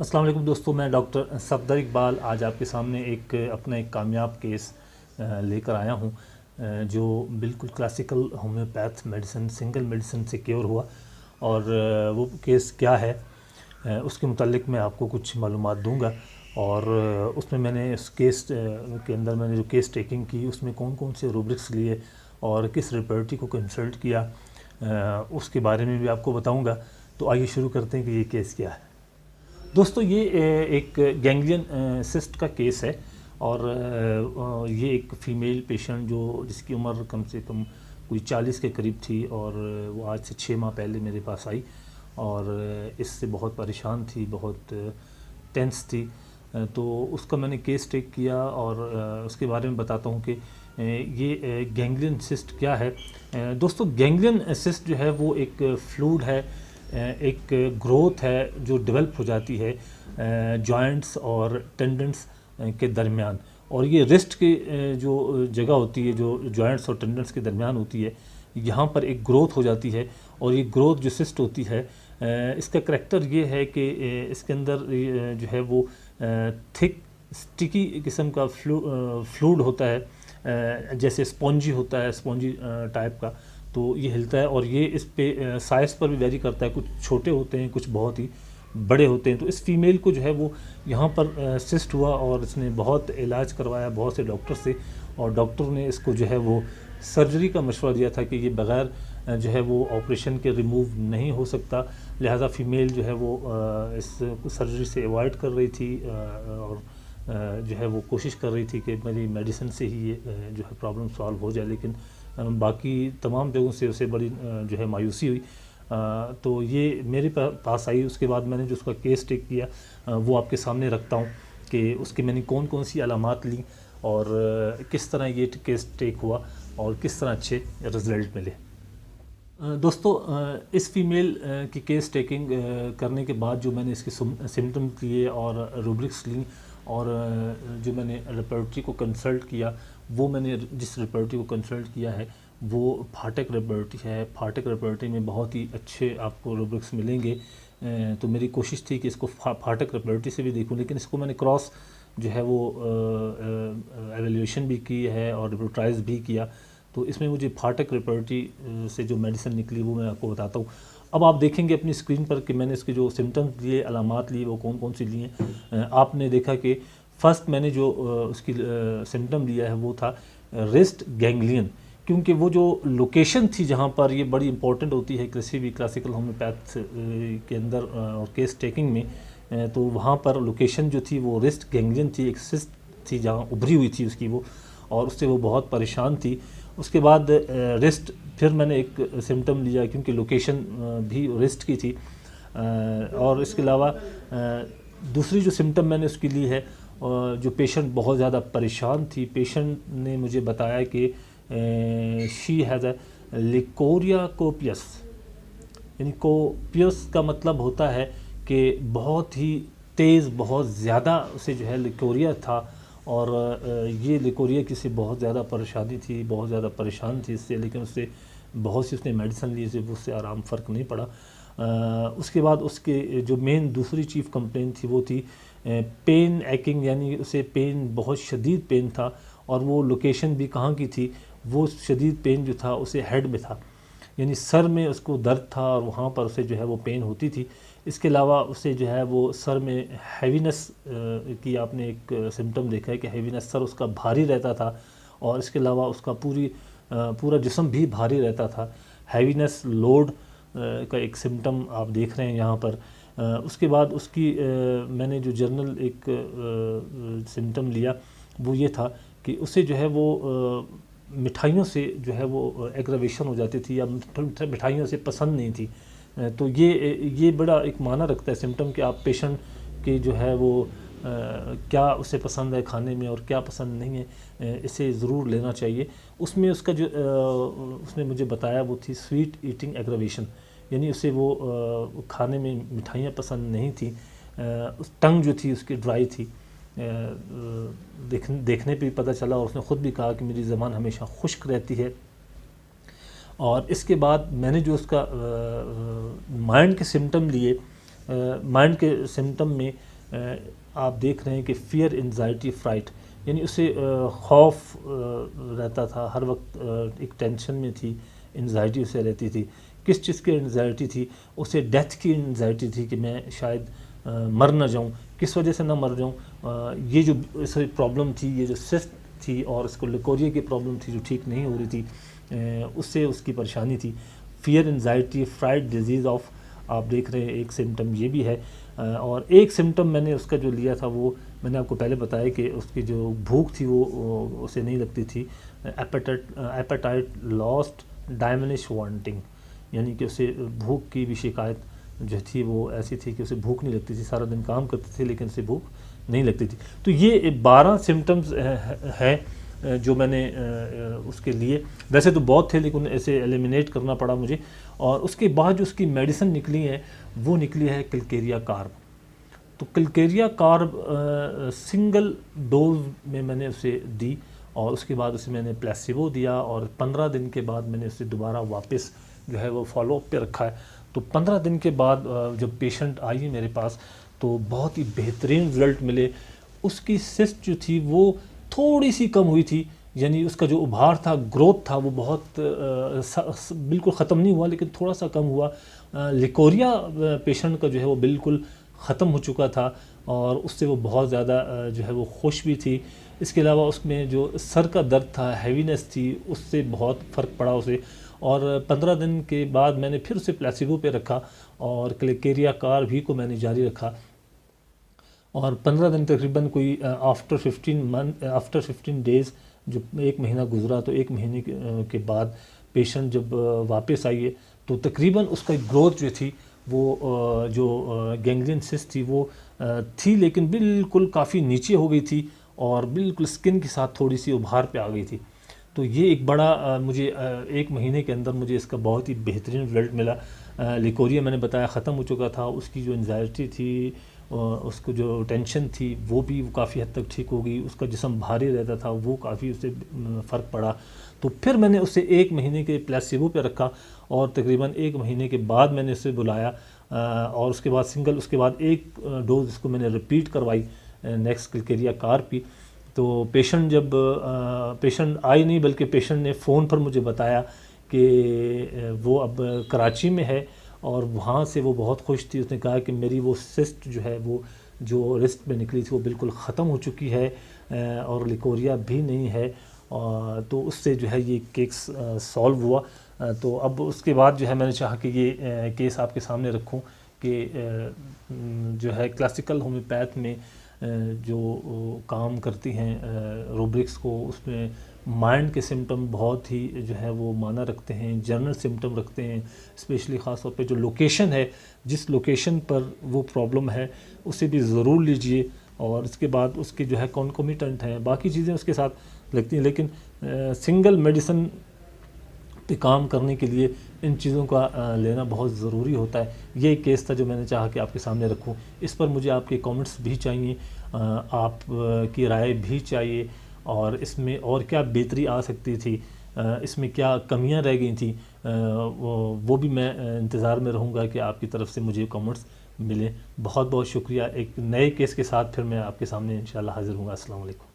السلام علیکم دوستو، میں ڈاکٹر صفدر اقبال آج آپ کے سامنے اپنا ایک کامیاب کیس لے کر آیا ہوں جو بالکل classical homeopath medicine single medicine سے کیور ہوا، اور وہ کیس کیا ہے اس کے متعلق میں آپ کو کچھ معلومات دوں گا، اور اس میں نے اس کیس کے اندر میں نے جو کیس ٹیکنگ کی اس میں کون کون سے روبرکس لیے اور کس ریپرٹی کو کنسلٹ کیا اس کے بارے میں بھی آپ کو بتاؤں گا۔ تو آئیے شروع کرتے ہیں کہ یہ کیس کیا ہے۔ دوستو، یہ ایک گینگلین سسٹ کا کیس ہے، اور یہ ایک فیمیل پیشنٹ جس کی عمر کم سے کم کوئی 40 کے قریب تھی، اور وہ آج سے 6 ماہ پہلے میرے پاس آئی اور اس سے بہت پریشان تھی، بہت ٹینس تھی۔ تو اس کا میں نے کیس ٹیک کیا اور اس کے بارے میں بتاتا ہوں کہ یہ گینگلین سسٹ کیا ہے۔ دوستو، گینگلین سسٹ جو ہے وہ ایک فلوئڈ ہے، ایک گروتھ ہے جو ڈیولپ ہو جاتی ہے جوائنٹس اور ٹینڈنس کے درمیان، اور یہ ریسٹ کی جو جگہ ہوتی ہے جو جوائنٹس اور ٹینڈنس کے درمیان ہوتی ہے، یہاں پر ایک گروتھ ہو جاتی ہے، اور یہ گروتھ جو سسٹ ہوتی ہے اس کا کریکٹر یہ ہے کہ اس کے اندر جو ہے وہ تھک سٹیکی قسم کا فلوئڈ ہوتا ہے، جیسے اسپونجی ہوتا ہے، اسپونجی ٹائپ کا۔ تو یہ ہلتا ہے، اور یہ اس پہ سائز پر بھی ویری کرتا ہے، کچھ چھوٹے ہوتے ہیں، کچھ بہت ہی بڑے ہوتے ہیں۔ تو اس فیمیل کو جو ہے وہ یہاں پر سسٹ ہوا، اور اس نے بہت علاج کروایا بہت سے ڈاکٹر سے، اور ڈاکٹر نے اس کو جو ہے وہ سرجری کا مشورہ دیا تھا کہ یہ بغیر جو ہے وہ آپریشن کے ریموو نہیں ہو سکتا، لہٰذا فیمیل جو ہے وہ اس سرجری سے ایوائڈ کر رہی تھی، اور جو ہے وہ کوشش کر رہی تھی کہ میری میڈیسن سے ہی یہ جو ہے پرابلم سالو ہو جائے، لیکن باقی تمام جگہوں سے اسے بڑی جو ہے مایوسی ہوئی۔ تو یہ میرے پاس آئی، اس کے بعد میں نے جو اس کا کیس ٹیک کیا وہ آپ کے سامنے رکھتا ہوں کہ اس کے میں نے کون کون سی علامات لیں اور کس طرح یہ کیس ٹیک ہوا اور کس طرح اچھے رزلٹ ملے۔ دوستو، اس فیمیل کی کیس ٹیکنگ کرنے کے بعد جو میں نے اس کے سمٹمز لیے اور روبرکس لیں، اور جو میں نے ریپرٹری کو کنسلٹ کیا، وہ میں نے جس ریپرٹری کو کنسلٹ کیا ہے وہ پھاٹک ریپرٹری ہے۔ پھاٹک ریپرٹری میں بہت ہی اچھے آپ کو روبرکس ملیں گے، تو میری کوشش تھی کہ اس کو پھاٹک ریپرٹری سے بھی دیکھوں، لیکن اس کو میں نے کراس جو ہے وہ ایویلیویشن بھی کی ہے اور ریپورٹائز بھی کیا، تو اس میں مجھے پھاٹک ریپرٹری سے جو میڈیسن نکلی وہ میں آپ کو بتاتا ہوں۔ اب آپ دیکھیں گے اپنی اسکرین پر کہ میں نے اس کے جو سمٹمز لیے، علامات لیے، وہ کون کون سی لیے ہیں۔ آپ نے دیکھا کہ فرسٹ میں نے جو اس کی سمٹم لیا ہے وہ تھا ریسٹ گینگلین، کیونکہ وہ جو لوکیشن تھی جہاں پر یہ بڑی امپورٹنٹ ہوتی ہے کسی بھی کلاسیکل ہومیوپیتھ کے اندر اور کیس ٹیکنگ میں، تو وہاں پر لوکیشن جو تھی وہ ریسٹ گینگلین تھی، ایک سسٹ تھی جہاں ابھری ہوئی تھی اس کی وہ، اور اس سے وہ بہت پریشان تھی۔ اس کے بعد ریسٹ، پھر میں نے ایک سمٹم لیا کیونکہ لوکیشن بھی ریسٹ کی تھی، اور اس کے علاوہ دوسری جو سمٹم میں نے اس کی لی ہے، جو پیشنٹ بہت زیادہ پریشان تھی، پیشنٹ نے مجھے بتایا کہ she has a leucorrhoea copious, یعنی کوپیس کا مطلب ہوتا ہے کہ بہت ہی تیز، بہت زیادہ اسے جو ہے لیکوریا تھا، اور یہ لیکوریا کی سے بہت زیادہ پریشانی تھی، بہت زیادہ پریشان تھی اس سے، لیکن اس سے بہت سی اس نے میڈیسن لی، سے اس سے آرام فرق نہیں پڑا۔ اس کے بعد اس کے جو مین دوسری چیف کمپلین تھی وہ تھی پین ایکنگ، یعنی اسے پین، بہت شدید پین تھا، اور وہ لوکیشن بھی کہاں کی تھی، وہ شدید پین جو تھا اسے ہیڈ میں تھا، یعنی سر میں اس کو درد تھا اور وہاں پر اسے جو ہے وہ پین ہوتی تھی۔ اس کے علاوہ اسے جو ہے وہ سر میں ہیوینس کی آپ نے ایک سمٹم دیکھا ہے کہ ہیوینس، سر اس کا بھاری رہتا تھا، اور اس کے علاوہ اس کا پورا جسم بھی بھاری رہتا تھا۔ ہیوینس، لوڈ کا ایک سمٹم آپ دیکھ رہے ہیں یہاں پر۔ اس کے بعد اس کی میں نے جو جنرل ایک سمٹم لیا وہ یہ تھا کہ اسے جو ہے وہ مٹھائیوں سے جو ہے وہ ایگراویشن ہو جاتی تھی، یا مٹھائیوں سے پسند نہیں تھی۔ تو یہ بڑا ایک معنی رکھتا ہے سمٹم کہ آپ پیشنٹ کے جو ہے وہ کیا اسے پسند ہے کھانے میں اور کیا پسند نہیں ہے، اسے ضرور لینا چاہیے۔ اس میں اس کا جو اس نے مجھے بتایا وہ تھی سویٹ ایٹنگ ایگراویشن، یعنی اسے وہ کھانے میں مٹھائیاں پسند نہیں تھیں، ٹنگ جو تھی اس کی ڈرائی تھی، دیکھنے پہ پتہ چلا، اور اس نے خود بھی کہا کہ میری زبان ہمیشہ خشک رہتی ہے۔ اور اس کے بعد میں نے جو اس کا مائنڈ کے سمٹم لیے، مائنڈ کے سمٹم میں آپ دیکھ رہے ہیں کہ فیئر، انزائٹی، فرائٹ، یعنی اسے خوف رہتا تھا ہر وقت، ایک ٹینشن میں تھی، انزائٹی اسے رہتی تھی. کس چیز کی انزائٹی تھی؟ اسے ڈیتھ کی انزائٹی تھی کہ میں شاید مر نہ جاؤں. کس وجہ سے نہ مر جاؤں؟ یہ جو اسے پرابلم تھی، یہ جو سسٹ تھی، اور اس کو لیکوریا کی پرابلم تھی جو ٹھیک نہیں ہو رہی تھی، اس سے اس کی پریشانی تھی. Fear, anxiety, fright disease of, آپ دیکھ رہے ہیں ایک سمٹم یہ بھی ہے. اور ایک سمٹم میں نے اس کا جو لیا تھا وہ میں نے آپ کو پہلے بتایا کہ اس کی جو بھوک تھی وہ اسے نہیں لگتی تھی. ایپیٹائٹ لاسٹ، ڈائمنش وانٹنگ، یعنی کہ اسے بھوک کی بھی شکایت جو تھی وہ ایسی تھی کہ اسے بھوک نہیں لگتی تھی. سارا دن کام کرتے تھے لیکن اسے بھوک نہیں لگتی تھی. تو یہ 12 سمٹمز ہیں جو میں نے اس کے لیے، ویسے تو بہت تھے لیکن ایسے ایلیمینیٹ کرنا پڑا مجھے. اور اس کے بعد جو اس کی میڈیسن نکلی ہے وہ نکلی ہے کلکیریا کارب. تو کلکیریا کارب سنگل ڈوز میں نے اسے دی، اور اس کے بعد اسے میں نے پلیسیبو دیا، اور 15 دن کے بعد میں نے اسے دوبارہ واپس جو ہے وہ فالو اپ پہ رکھا ہے. تو 15 دن کے بعد جب پیشنٹ آئی میرے پاس تو بہت ہی بہترین رزلٹ ملے. اس کی سسٹ جو تھی وہ تھوڑی سی کم ہوئی تھی، یعنی اس کا جو ابھار تھا، گروتھ تھا، وہ بہت بالکل ختم نہیں ہوا لیکن تھوڑا سا کم ہوا. لیکوریا پیشنٹ کا جو ہے وہ بالکل ختم ہو چکا تھا، اور اس سے وہ بہت زیادہ جو ہے وہ خوش بھی تھی. اس کے علاوہ اس میں جو سر کا درد تھا، ہیوینس تھی، اس سے بہت فرق پڑا اسے. اور 15 دن کے بعد میں نے پھر اسے پلیسیبو پہ رکھا، اور کلکیریا کار بھی کو میں نے جاری رکھا. اور 15 دن تقریباً کوئی آفٹر 15 ڈیز، جو ایک مہینہ گزرا، تو ایک مہینے کے بعد پیشنٹ جب واپس آئیے تو تقریباً اس کا گروتھ جو تھی وہ جو گینگلین سسٹ تھی وہ تھی لیکن بالکل کافی نیچے ہو گئی تھی، اور بالکل سکن کے ساتھ تھوڑی سی ابھار پہ آ گئی تھی. تو یہ ایک بڑا مجھے ایک مہینے کے اندر مجھے اس کا بہت ہی بہترین رزلٹ ملا. لیکوریا میں نے بتایا ختم ہو چکا تھا، اس کی جو انزائٹی تھی، اس کو جو ٹینشن تھی وہ بھی کافی حد تک ٹھیک ہو گئی. اس کا جسم بھاری رہتا تھا وہ کافی اس سے فرق پڑا. تو پھر میں نے اسے ایک مہینے کے پلیسیبو پہ رکھا، اور تقریباً ایک مہینے کے بعد میں نے اسے بلایا، اور اس کے بعد اس کے بعد ایک ڈوز اس کو میں نے ریپیٹ کروائی نیکسٹ کلکیریا کار پی. تو پیشنٹ آئی نہیں بلکہ پیشنٹ نے فون پر مجھے بتایا کہ وہ اب کراچی میں ہے، اور وہاں سے وہ بہت خوش تھی. اس نے کہا کہ میری وہ سسٹ جو ہے وہ جو رسٹ میں نکلی تھی وہ بالکل ختم ہو چکی ہے، اور لیکوریا بھی نہیں ہے. تو اس سے جو ہے یہ کیس سالو ہوا. تو اب اس کے بعد جو ہے میں نے چاہا کہ یہ کیس آپ کے سامنے رکھوں کہ جو ہے کلاسیکل ہومیوپیتھ میں جو کام کرتی ہیں روبرکس کو، اس میں مائنڈ کے سمٹم بہت ہی جو ہے وہ معنی رکھتے ہیں، جنرل سمٹم رکھتے ہیں. اسپیشلی خاص طور پہ جو لوکیشن ہے، جس لوکیشن پر وہ پرابلم ہے اسے بھی ضرور لیجئے. اور اس کے بعد اس کے جو ہے کانکومیٹنٹ ہیں، باقی چیزیں اس کے ساتھ لگتی ہیں، لیکن سنگل میڈیسن پہ کام کرنے کے لیے ان چیزوں کا لینا بہت ضروری ہوتا ہے. یہ ایک کیس تھا جو میں نے چاہا کہ آپ کے سامنے رکھوں. اس پر مجھے آپ کے کامنٹس بھی چاہیے، آپ کی رائے بھی چاہیے، اور اس میں اور کیا بہتری آ سکتی تھی، اس میں کیا کمیاں رہ گئی تھیں، وہ بھی میں انتظار میں رہوں گا کہ آپ کی طرف سے مجھے کامنٹس ملیں. بہت بہت شکریہ. ایک نئے کیس کے ساتھ پھر میں آپ کے سامنے انشاءاللہ حاضر ہوں گا. السلام علیکم.